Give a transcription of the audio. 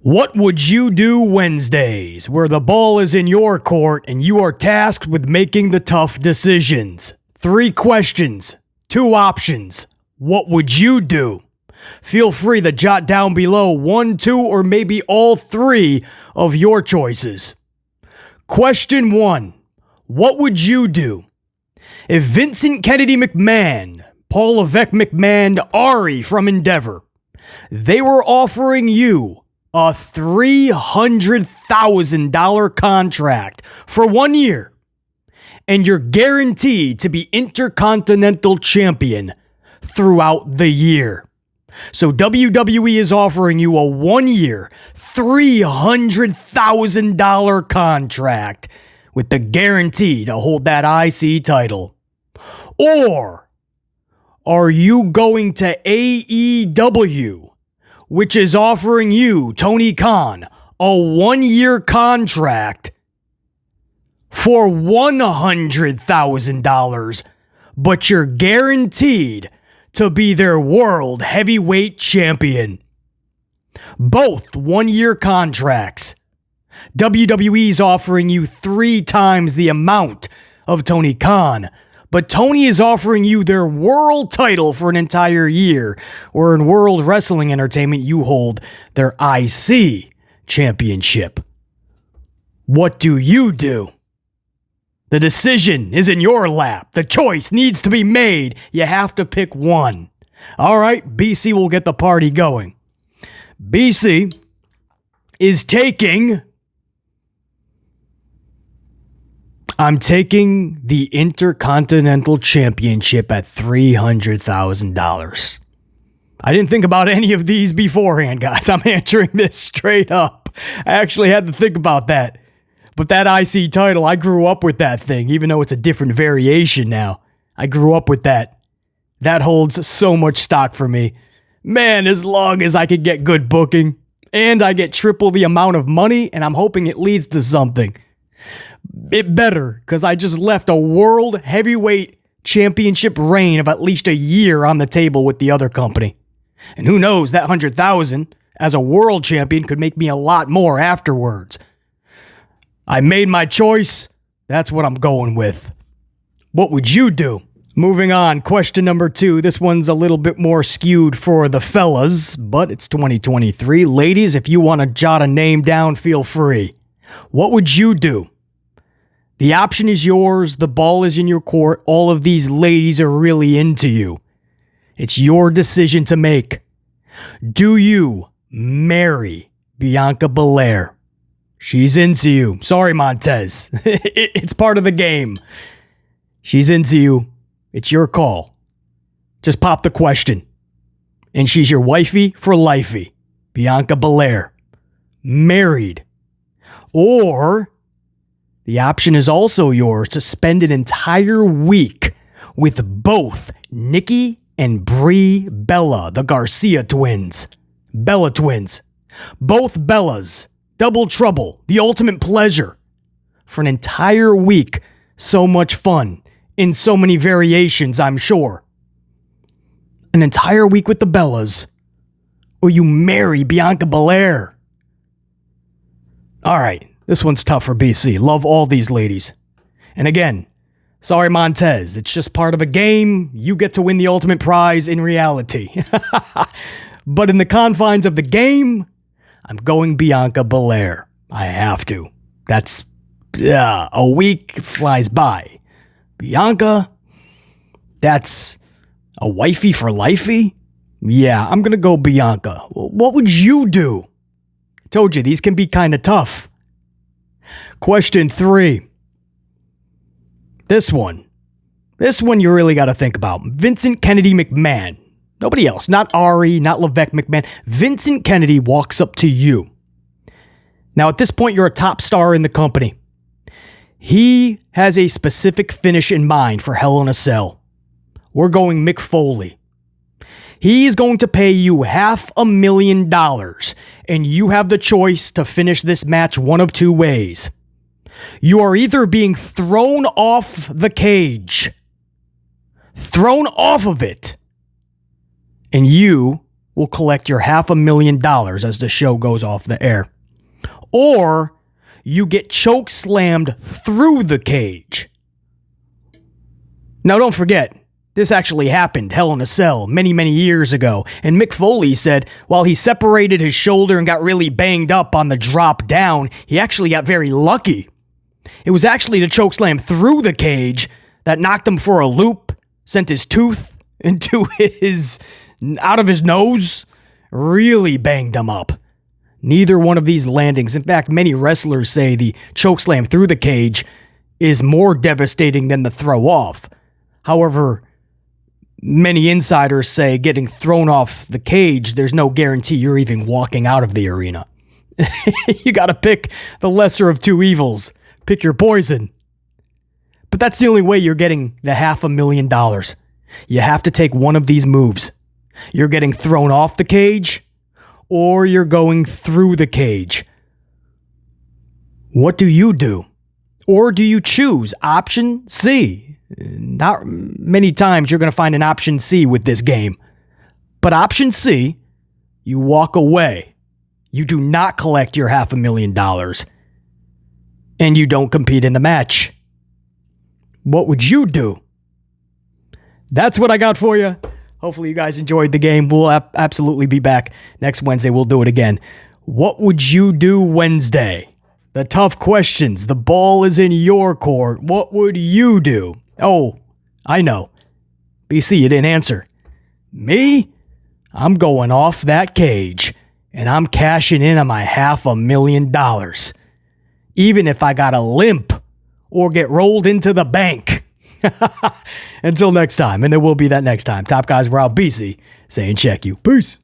What would you do Wednesdays, where the ball is in your court and you are tasked with making the tough decisions? 3 questions, 2 options. What would you do? Feel free to jot down below 1, 2, or maybe all 3 of your choices. Question 1. What would you do if Vincent Kennedy McMahon, Paul Levesque McMahon, Ari from Endeavor, they were offering you a $300,000 contract for 1 year, and you're guaranteed to be Intercontinental Champion throughout the year? So WWE is offering you a 1-year, $300,000 contract with the guarantee to hold that IC title. Or are you going to AEW, which is offering you, Tony Khan, a 1-year contract for $100,000, but you're guaranteed to be their world heavyweight champion? Both 1-year contracts. WWE's offering you 3 times the amount of Tony Khan, but Tony is offering you their world title for an entire year, or in World Wrestling Entertainment, you hold their IC championship. What do you do? The decision is in your lap. The choice needs to be made. You have to pick one. All right, BC will get the party going. BC is taking... I'm taking the Intercontinental Championship at $300,000. I didn't think about any of these beforehand, guys. I'm answering this straight up. I actually had to think about that. But that IC title, I grew up with that thing, even though it's a different variation now. I grew up with that. That holds so much stock for me. Man, as long as I could get good booking, and I get triple the amount of money, and I'm hoping it leads to something. It better, because I just left a world heavyweight championship reign of at least a year on the table with the other company. And who knows, that $100,000 as a world champion could make me a lot more afterwards. I made my choice. That's what I'm going with. What would you do? Moving on, question number 2. This one's a little bit more skewed for the fellas, but it's 2023. Ladies, if you want to jot a name down, feel free. What would you do? The option is yours. The ball is in your court. All of these ladies are really into you. It's your decision to make. Do you marry Bianca Belair? She's into you. Sorry, Montez. It's part of the game. She's into you. It's your call. Just pop the question. And she's your wifey for lifey. Bianca Belair. Married. Or the option is also yours to spend an entire week with both Nikki and Brie Bella, the Garcia twins. Bella twins. Both Bellas. Double trouble. The ultimate pleasure. For an entire week. So much fun. In so many variations, I'm sure. An entire week with the Bellas. Or you marry Bianca Belair. All right. This one's tough for BC. Love all these ladies. And again, sorry, Montez. It's just part of a game. You get to win the ultimate prize in reality. But in the confines of the game, I'm going Bianca Belair. I have to. That's a week flies by. Bianca, that's a wifey for lifey? Yeah, I'm going to go Bianca. What would you do? I told you, these can be kind of tough. Question 3. This one you really got to think about. Vincent Kennedy McMahon. Nobody else. Not Ari, not Levesque McMahon. Vincent Kennedy walks up to you. Now, at this point, you're a top star in the company. He has a specific finish in mind for Hell in a Cell. We're going Mick Foley. He's going to pay you $500,000, and you have the choice to finish this match one of 2 ways. You are either being thrown off the cage, thrown off of it, and you will collect your $500,000 as the show goes off the air. Or you get choke slammed through the cage. Now don't forget, this actually happened, Hell in a Cell, many, many years ago. And Mick Foley said while he separated his shoulder and got really banged up on the drop down, he actually got very lucky. It was actually the chokeslam through the cage that knocked him for a loop, sent his tooth out of his nose, really banged him up. Neither one of these landings, in fact, many wrestlers say the chokeslam through the cage is more devastating than the throw off. However, many insiders say getting thrown off the cage, there's no guarantee you're even walking out of the arena. You got to pick the lesser of two evils. Pick your poison. But that's the only way you're getting the $500,000. You have to take one of these moves. You're getting thrown off the cage, or you're going through the cage. What do you do? Or do you choose option C? Not many times you're going to find an option C with this game. But option C, you walk away. You do not collect your $500,000. And you don't compete in the match. What would you do? That's what I got for you. Hopefully you guys enjoyed the game. We'll absolutely be back next Wednesday. We'll do it again. What would you do Wednesday? The tough questions. The ball is in your court. What would you do? Oh, I know. BC, you didn't answer. Me? I'm going off that cage, and I'm cashing in on my $500,000. Even if I got a limp or get rolled into the bank. Until next time, and there will be that next time. Top guys, we're out. BC saying check you. Peace.